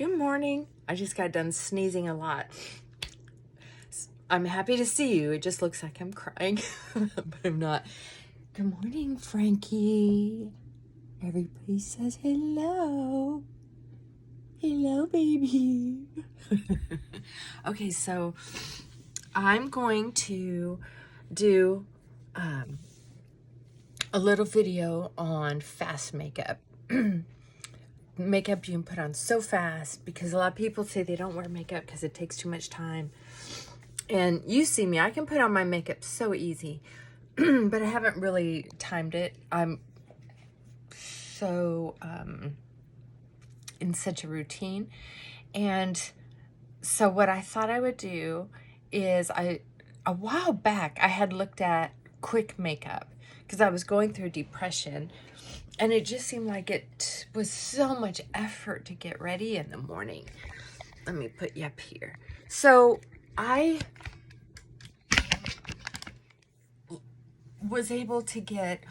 Good morning. I just got done sneezing a lot. I'm happy to see you. It just looks like I'm crying, but I'm not. Good morning, Frankie. Everybody says hello. Hello, baby. Okay, so I'm going to do a little video on fast makeup. Makeup you can put on so fast, because a lot of people say they don't wear makeup because it takes too much time. And you see me, I can put on my makeup so easy, but I haven't really timed it. I'm so in such a routine. And so what I thought I would do is a while back I had looked at quick makeup because I was going through depression, and it just seemed like it was so much effort to get ready in the morning. Let me put you up here. So I was able to get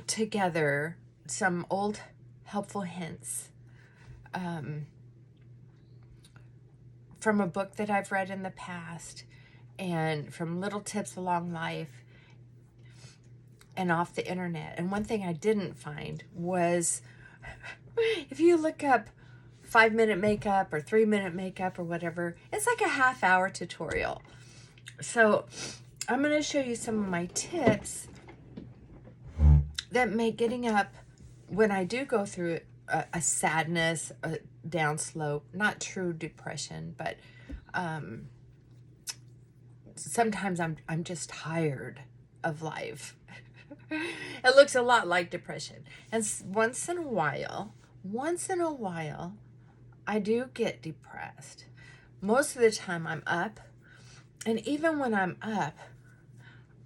together some old helpful hints from a book that I've read in the past, and from little tips along life and off the internet. And one thing I didn't find was, if you look up 5-minute makeup or 3-minute makeup or whatever, it's like a half-hour tutorial. So I'm going to show you some of my tips that make getting up when I do go through a sadness, a downslope, not true depression, but sometimes I'm just tired of life. It looks a lot like depression. And once in a while, I do get depressed. Most of the time I'm up, and even when I'm up,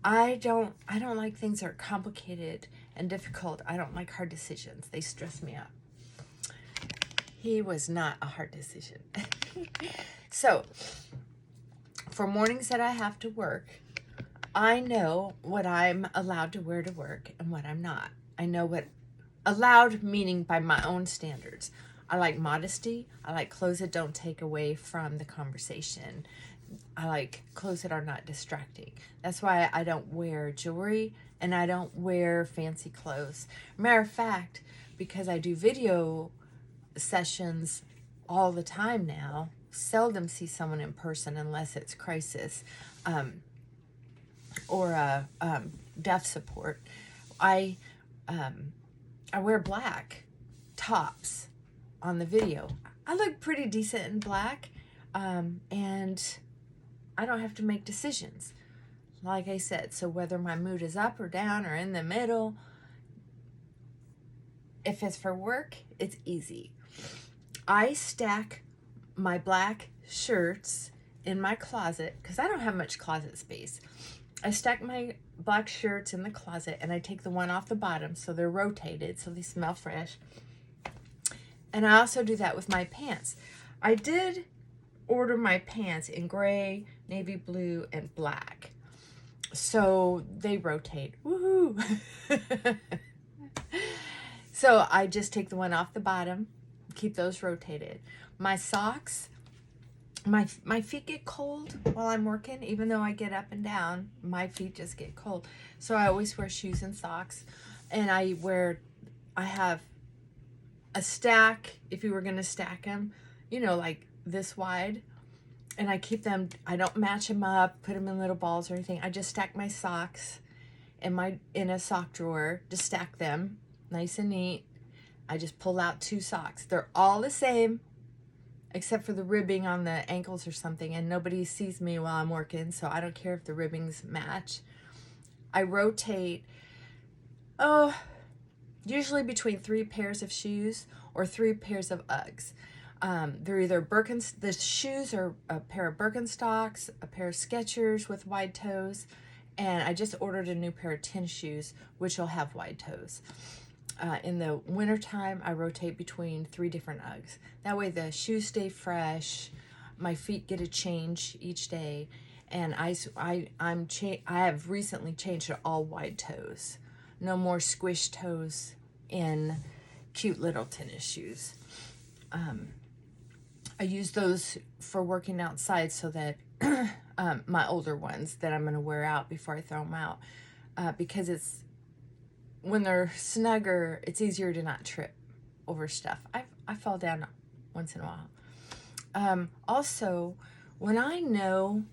I don't like things that are complicated and difficult. I don't like hard decisions. They stress me out. He was not a hard decision. So, for mornings that I have to work, I know what I'm allowed to wear to work and what I'm not. I know what allowed, meaning by my own standards. I like modesty. I like clothes that don't take away from the conversation. I like clothes that are not distracting. That's why I don't wear jewelry and I don't wear fancy clothes. Matter of fact, because I do video sessions all the time now, seldom see someone in person unless it's crisis or deaf support. I wear black tops on the video. I look pretty decent in black, and I don't have to make decisions, like I said. So whether my mood is up or down or in the middle, if it's for work, it's easy. I stack my black shirts in my closet because I don't have much closet space. I stack my black shirts in the closet, and I take the one off the bottom so they're rotated so they smell fresh. And I also do that with my pants. I did order my pants in gray, navy blue, and black, so they rotate. Woohoo! So I just take the one off the bottom, keep those rotated. My socks, my feet get cold while I'm working. Even though I get up and down, my feet just get cold. So I always wear shoes and socks. And I have a stack, if you were going to stack them, you know, like this wide. And I keep them, I don't match them up, put them in little balls or anything. I just stack my socks in a sock drawer, just stack them nice and neat. I just pull out 2 socks. They're all the same, except for the ribbing on the ankles or something, and nobody sees me while I'm working, so I don't care if the ribbings match. I rotate, usually between 3 pairs of shoes or 3 pairs of Uggs. They're either the shoes are a pair of Birkenstocks, a pair of Skechers with wide toes, and I just ordered a new pair of tennis shoes, which will have wide toes. In the wintertime, I rotate between 3 different Uggs. That way the shoes stay fresh, my feet get a change each day, and I have recently changed to all wide toes. No more squish toes in cute little tennis shoes. I use those for working outside so that my older ones that I'm going to wear out before I throw them out, because it's when they're snugger, it's easier to not trip over stuff. I fall down once in a while. Also, when I know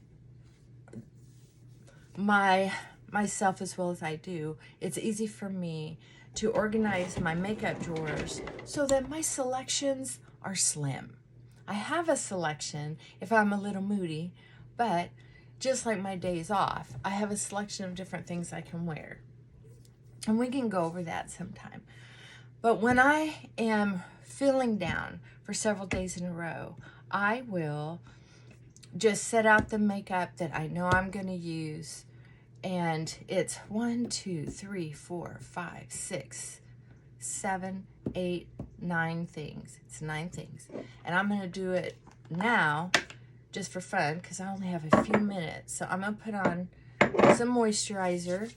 myself as well as I do, it's easy for me to organize my makeup drawers so that my selections are slim. I have a selection if I'm a little moody, but just like my days off, I have a selection of different things I can wear. And we can go over that sometime. But when I am feeling down for several days in a row, I will just set out the makeup that I know I'm going to use. And it's 1, 2, 3, 4, 5, 6, 7, 8, 9 things. It's 9 things. And I'm going to do it now just for fun because I only have a few minutes. So I'm going to put on some moisturizer.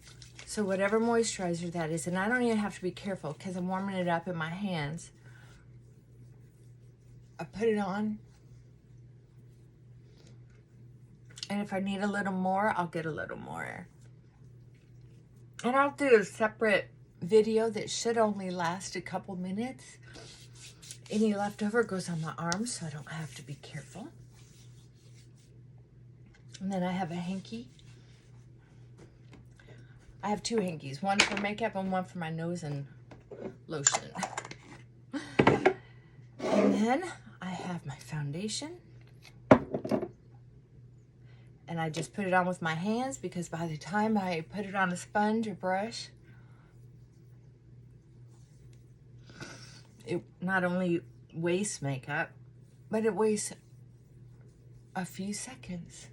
So whatever moisturizer that is, and I don't even have to be careful because I'm warming it up in my hands. I put it on. And if I need a little more, I'll get a little more. And I'll do a separate video that should only last a couple minutes. Any leftover goes on my arm so I don't have to be careful. And then I have a hanky. I have 2 hankies, one for makeup and one for my nose and lotion. And then I have my foundation. And I just put it on with my hands because by the time I put it on a sponge or brush, it not only wastes makeup, but it wastes a few seconds.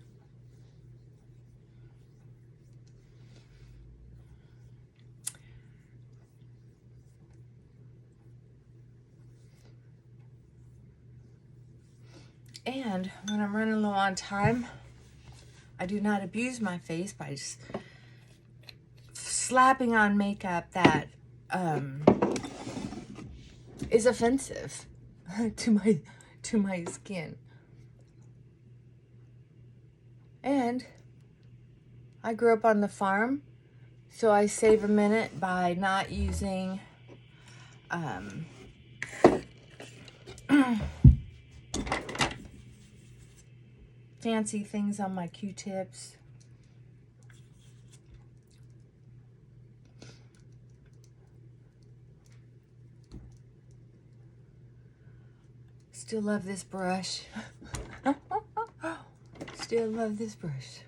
And when I'm running low on time, I do not abuse my face by just slapping on makeup that is offensive to my skin. And I grew up on the farm, so I save a minute by not using fancy things on my Q-tips. Still love this brush. Still love this brush.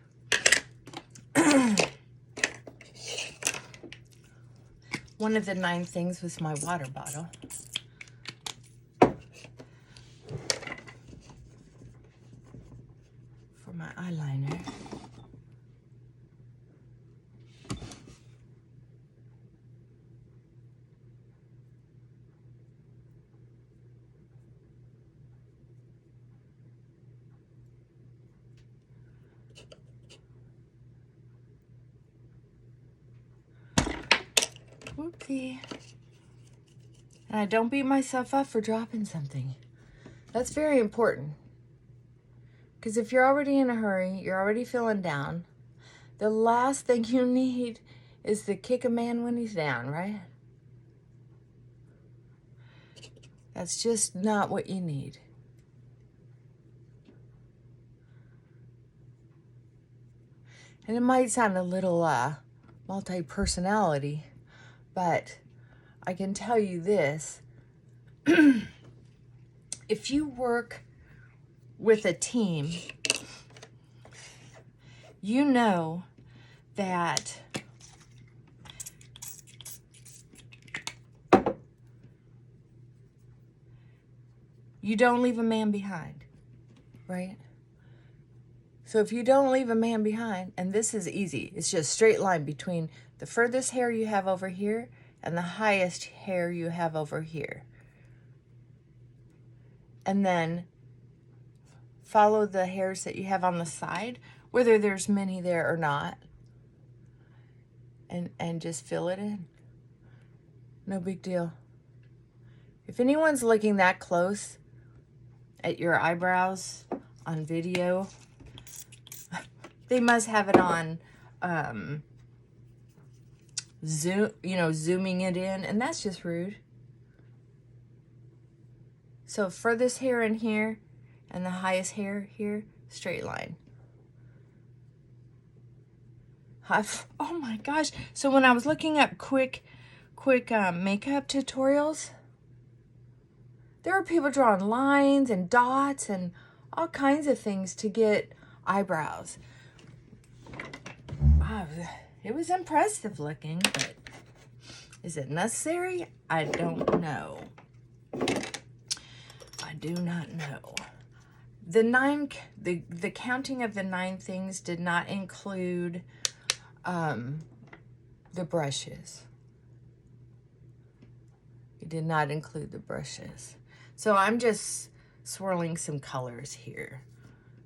One of the 9 things was my water bottle. For my eyeliner. Whoopsie. And I don't beat myself up for dropping something. That's very important. Because if you're already in a hurry, you're already feeling down, the last thing you need is to kick a man when he's down, right? That's just not what you need. And it might sound a little multi-personality, but I can tell you this. If you work with a team, you know that you don't leave a man behind, right? So if you don't leave a man behind, and this is easy, it's just a straight line between the furthest hair you have over here and the highest hair you have over here. And then follow the hairs that you have on the side, whether there's many there or not, and just fill it in. No big deal. If anyone's looking that close, at your eyebrows on video. They must have it on zoom, you know, zooming it in, and that's just rude. So furthest hair in here and the highest hair here, straight line. Oh my gosh. So when I was looking up quick makeup tutorials, there were people drawing lines and dots and all kinds of things to get eyebrows. It was impressive looking, but is it necessary? I don't know. I do not know. The counting of the 9 things did not include the brushes. It did not include the brushes. So I'm just swirling some colors here.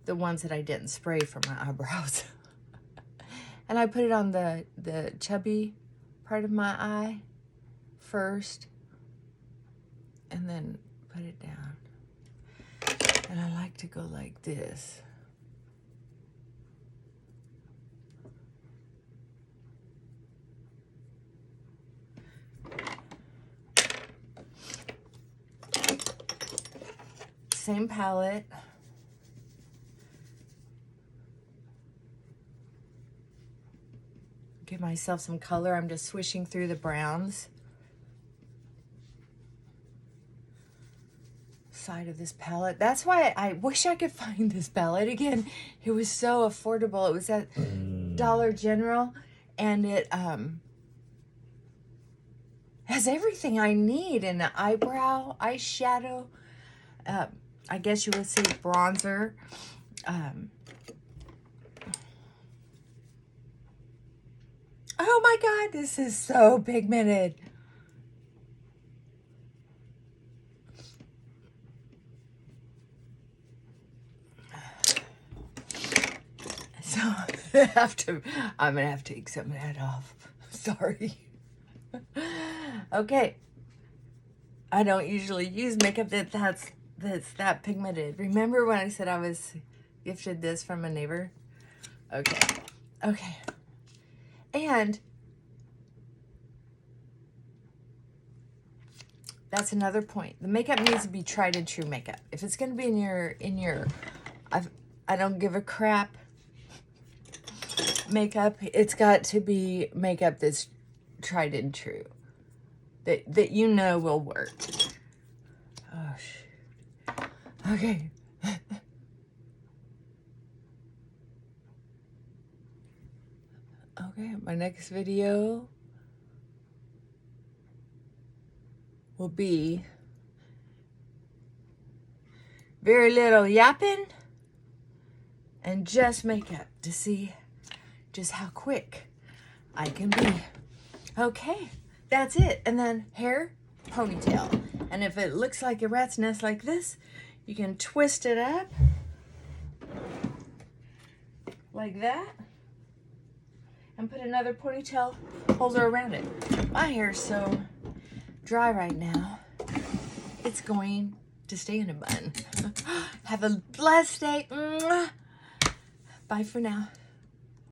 The ones that I didn't spray for my eyebrows. And I put it on the chubby part of my eye first. And then put it down. And I like to go like this. Same palette. Give myself some color. I'm just swishing through the browns. Side of this palette. That's why I wish I could find this palette again. It was so affordable. It was at Dollar General, and it has everything I need in the eyebrow, eyeshadow, I guess you would say bronzer. Oh my God, this is so pigmented. So I'm gonna have to take some of that off. Sorry. Okay. I don't usually use makeup that's that pigmented. Remember when I said I was gifted this from a neighbor? Okay. Okay. And that's another point. The makeup needs to be tried and true makeup. If it's going to be in your I don't give a crap makeup, it's got to be makeup that's tried and true. That you know will work. Oh shoot. Okay. Okay, my next video will be very little yapping and just makeup to see just how quick I can be. Okay, that's it. And then hair, ponytail. And if it looks like a rat's nest like this, you can twist it up like that. And put another ponytail holder around it. My hair's so dry right now, it's going to stay in a bun. Have a blessed day. Bye for now.